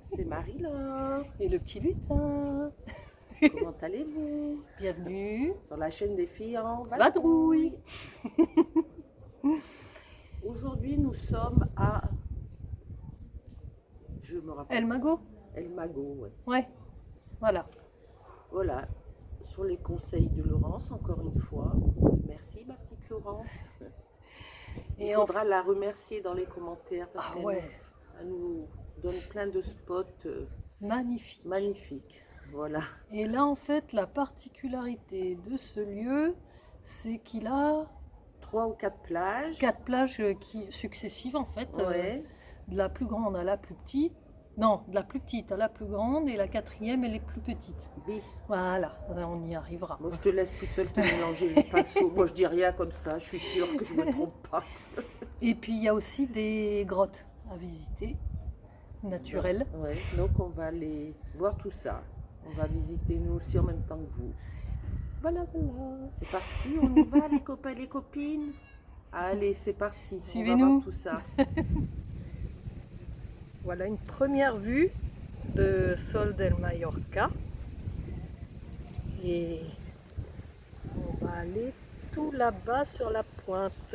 c'est Marie-Laure. Et le petit lutin. Comment allez-vous? Bienvenue. Sur la chaîne des filles en Vadrouille. Aujourd'hui, nous sommes à... Je me rappelle. El Mago. El Mago, ouais. Ouais, voilà. Voilà, sur les conseils de Laurence, encore une fois. Merci, ma petite Laurence. Il faudra la remercier dans les commentaires parce qu'elle nous donne plein de spots magnifiques. Voilà. Et là, en fait, la particularité de ce lieu, c'est qu'il a 3 ou 4 plages. 4 plages successives, en fait. Ouais. De la plus grande à la plus petite. Non, de la plus petite à la plus grande, et la quatrième, elle est plus petite. Oui. Voilà, on y arrivera. Moi, je te laisse toute seule te mélanger les pinceaux. Moi, je dis rien comme ça. Je suis sûre que je ne me trompe pas. Et puis, il y a aussi des grottes à visiter, naturelles. Ouais, donc on va aller voir tout ça. On va visiter nous aussi en même temps que vous. Voilà, voilà. C'est parti, on y va les copains, les copines. Allez, c'est parti. Suivez-nous. On va voir tout ça. Voilà une première vue de Sol del Mallorca. Et on va aller tout là-bas sur la pointe.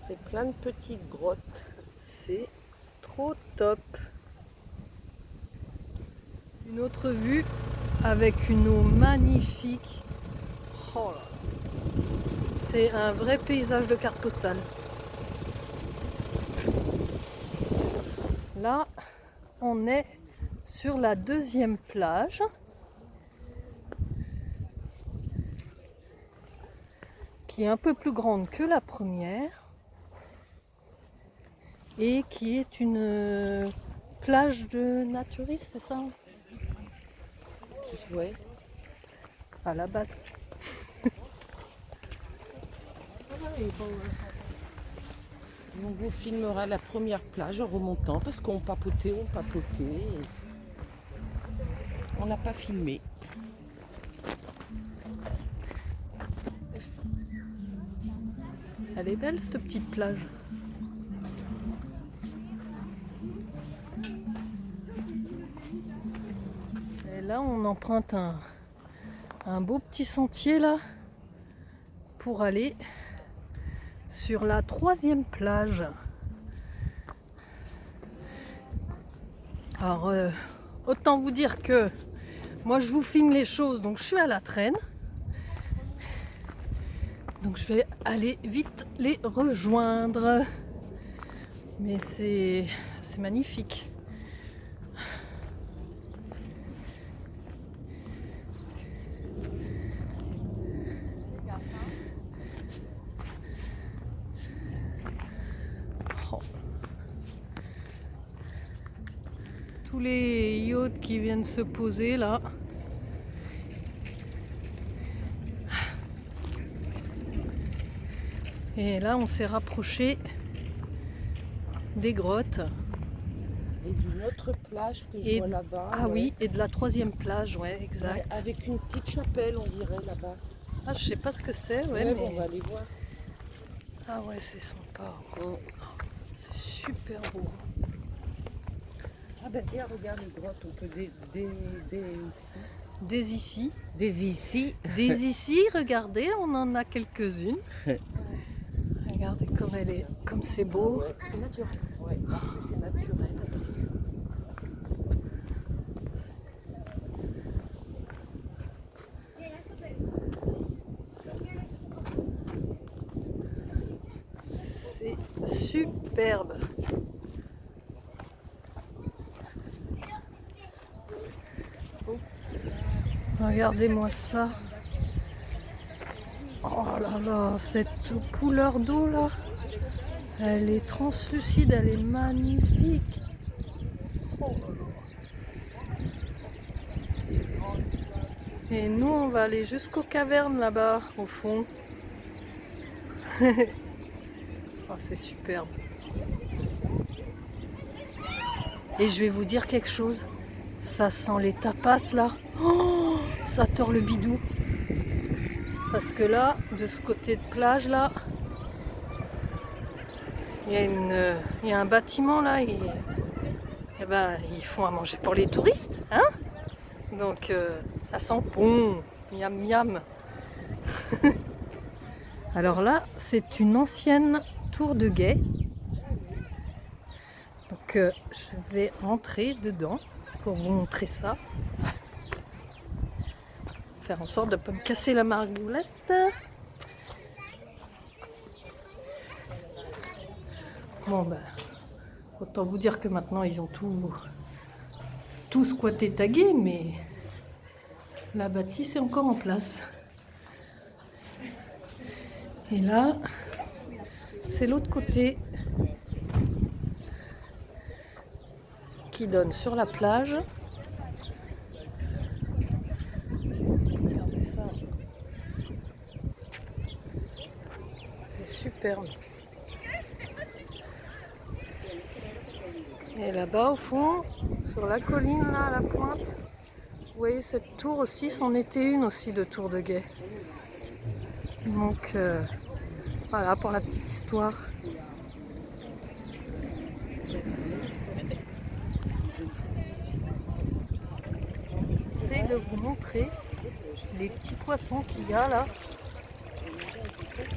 C'est plein de petites grottes. C'est trop top. Une autre vue avec une eau magnifique. Oh là. C'est un vrai paysage de carte postale. Là, on est sur la deuxième plage. Qui est un peu plus grande que la première. Et qui est une plage de naturistes, c'est ça? Ouais. À la base. On vous filmera la première plage en remontant parce qu'on papotait. On n'a pas filmé. Elle est belle cette petite plage. Et là on emprunte un beau petit sentier là pour aller sur la troisième plage. Alors autant vous dire que moi je vous filme les choses, donc je suis à la traîne. Donc je vais aller vite les rejoindre. Mais c'est magnifique. Oh. Tous les yachts qui viennent se poser là. Et là, on s'est rapproché des grottes. Et d'une autre plage que je vois là-bas. Ah oui, et de la troisième plage, ouais, exact. Ouais, avec une petite chapelle, on dirait là-bas. Ah, je sais pas ce que c'est, Ouais, mais... bon, on va aller voir. Ah ouais, c'est sympa. C'est super beau. Ah ben tiens, regarde les grottes, on peut Dès ici. Dès ici, regardez, on en a quelques-unes. Regardez comme elle est, comme c'est beau. Ouais, c'est naturel. Ouais, c'est naturel. C'est superbe. Regardez-moi ça. Oh là là, cette couleur d'eau là, elle est translucide, elle est magnifique. Oh là là. Et nous, on va aller jusqu'aux cavernes là-bas, au fond. Oh, c'est superbe. Et je vais vous dire quelque chose. Ça sent les tapas là. Oh, ça tord le bidou. Parce que là, de ce côté de plage là, il y a un bâtiment là. ben, ils font à manger pour les touristes, hein. Donc ça sent bon, miam miam. Alors là, c'est une ancienne tour de guet. Donc je vais rentrer dedans pour vous montrer ça. Faire en sorte de ne pas me casser la margoulette. Bon ben, autant vous dire que maintenant ils ont tout squatté tagué, mais la bâtisse est encore en place. Et là, c'est l'autre côté qui donne sur la plage. Regardez ça. C'est superbe. Et là-bas au fond, sur la colline là, à la pointe, vous voyez cette tour aussi, c'en était une aussi de tour de guet. Donc voilà pour la petite histoire. J'essaie de vous montrer les petits poissons qu'il y a là.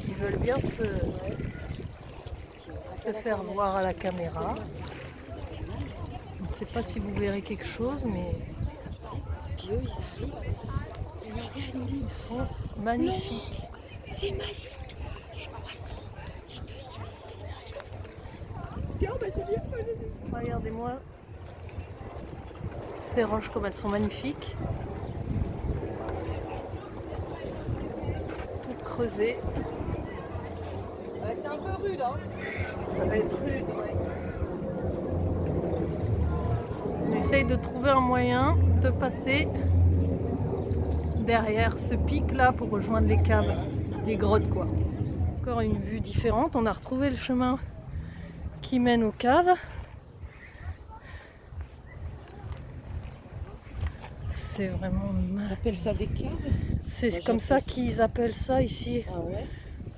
Ils veulent bien se faire voir à la caméra. Je ne sais pas si vous verrez quelque chose, mais Puis eux, ils arrivent. ils sont magnifiques. C'est magique. Les poissons, ils te suivent. Regardez-moi ces roches comme elles sont magnifiques. Toutes creusées. Ouais, c'est un peu rude, hein. Ça va être rude, ouais. On essaye de trouver un moyen de passer derrière ce pic là pour rejoindre les caves, les grottes quoi. Encore une vue différente, on a retrouvé le chemin qui mène aux caves. C'est vraiment On appelle ça des caves? c'est Moi, comme ça j'appelle ça- qu'ils appellent ça ici. Ah ouais?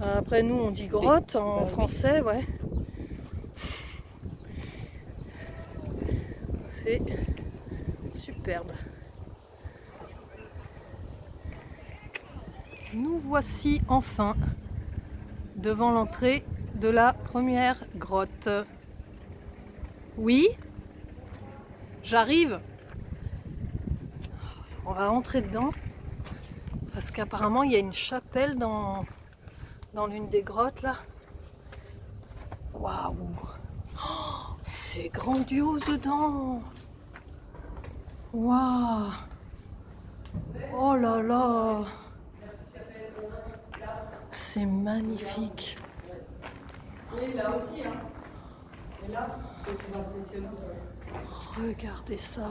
Après nous on dit grotte en Bah oui. français, ouais. C'est superbe. Nous voici enfin devant l'entrée de la première grotte. Oui, j'arrive. On va rentrer dedans parce qu'apparemment il y a une chapelle dans l'une des grottes là. Waouh, oh, c'est grandiose dedans. Waouh, oh là là, c'est magnifique. Oui, là aussi, hein. Mais là, c'est plus impressionnant. Regardez ça.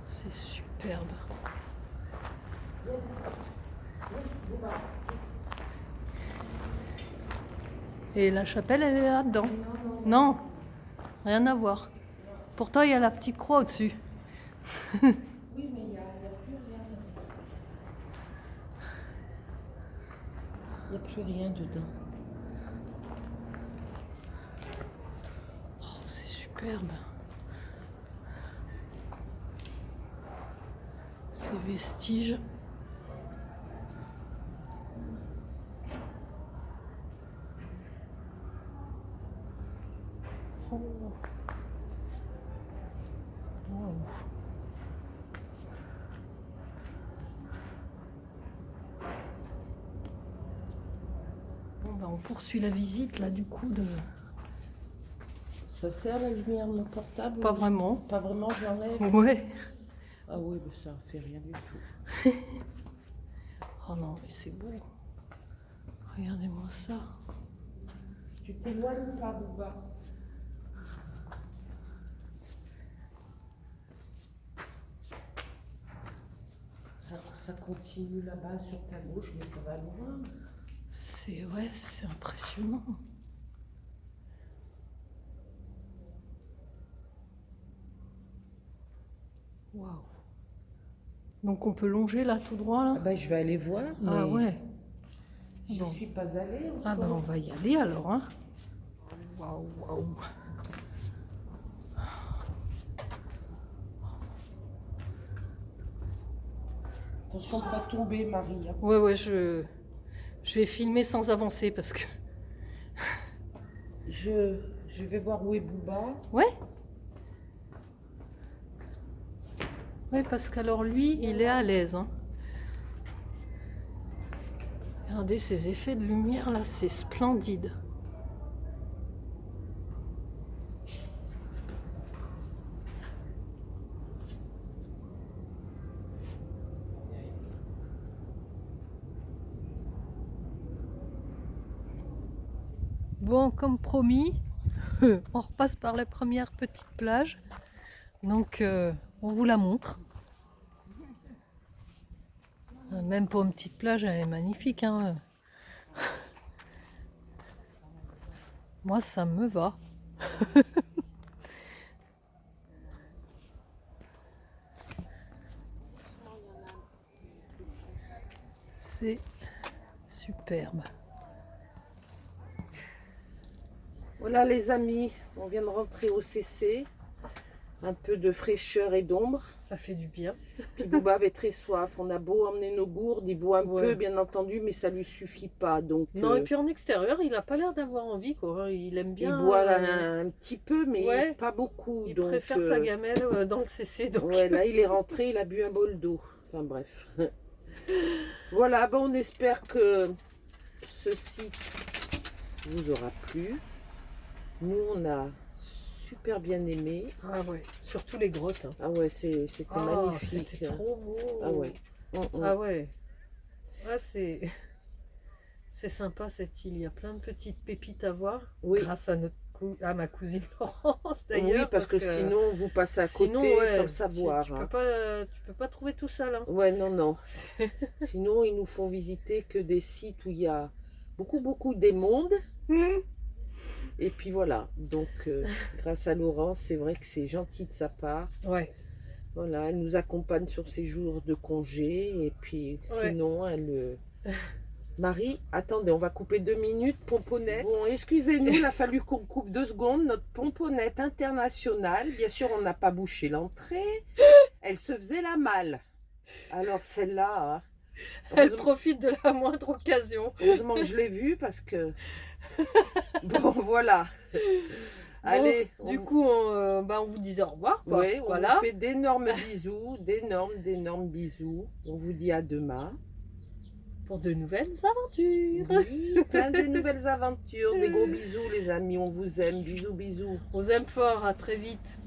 C'est superbe. Et la chapelle, elle est là-dedans. Non, rien à voir. Pourtant, il y a la petite croix au-dessus. Oui, mais il n'y a plus rien. Il n'y a plus rien dedans. Oh, c'est superbe. Ces vestiges. Oh. Wow. Bon, ben, on poursuit la visite là du coup de... Ça sert la lumière de mon portable? Pas vraiment. Pas vraiment, je l'enlève. Ouais. Ah oui, mais ça ne fait rien du tout. Oh non, mais c'est beau. Regardez-moi ça. Tu t'éloignes ou pas, Bouba? Ça continue là-bas sur ta gauche, mais ça va loin. C'est ouais, c'est impressionnant. Waouh. Donc on peut longer là tout droit là? Ah ben, je vais aller voir. Ah Mais ouais. Je Bon. suis pas allée encore. Ah ben on va y aller alors. Hein. Waouh, waouh. Attention de pas tomber, Marie. Hein. Ouais, je vais filmer sans avancer parce que... Je vais voir où est Booba. Ouais. Oui, parce qu'alors lui, il est à l'aise. Hein. Regardez ces effets de lumière là, c'est splendide. Bon, comme promis, on repasse par la première petite plage. Donc, on vous la montre. Même pour une petite plage, elle est magnifique. Hein. Moi, ça me va. C'est superbe. Voilà les amis, on vient de rentrer au CC. Un peu de fraîcheur et d'ombre. Ça fait du bien. Puis Booba avait très soif. On a beau emmener nos gourdes, il boit un peu bien entendu, mais ça lui suffit pas. Donc, non, et puis en extérieur, il a pas l'air d'avoir envie, quoi. Il aime bien. Il boit un petit peu, mais pas beaucoup. Il donc, préfère sa gamelle dans le CC. Donc... Ouais, là il est rentré, il a bu un bol d'eau. Enfin bref. Voilà, bon, on espère que ce site vous aura plu. Nous, on a super bien aimé. Ah ouais, surtout les grottes. Hein. Ah ouais, c'était magnifique. C'était trop beau. Ah ouais. Ah ouais. Ah, c'est sympa cette île. Il y a plein de petites pépites à voir. Oui. Grâce à ma cousine Laurence d'ailleurs. Oui, parce que sinon vous passez à côté sans le savoir. Tu peux pas trouver tout ça là. Ouais, non. Sinon, ils nous font visiter que des sites où il y a beaucoup d'émonde. Et puis voilà, donc grâce à Laurence, c'est vrai que c'est gentil de sa part. Ouais. Voilà, elle nous accompagne sur ses jours de congé. Et puis sinon, elle... Marie, attendez, on va couper 2 minutes, pomponnette. Bon, excusez-nous, il a fallu qu'on coupe 2 secondes. Notre pomponnette internationale, bien sûr, on n'a pas bouché l'entrée. Elle se faisait la malle. Alors celle-là... Hein, elle profite de la moindre occasion. Heureusement que je l'ai vue parce que... Bon, voilà. Bon, allez. Du coup, on vous disait au revoir. Quoi. Oui, on vous fait d'énormes bisous, d'énormes bisous. On vous dit à demain. Pour de nouvelles aventures. Oui, plein de nouvelles aventures. Des gros bisous les amis, on vous aime. Bisous. On vous aime fort, à très vite.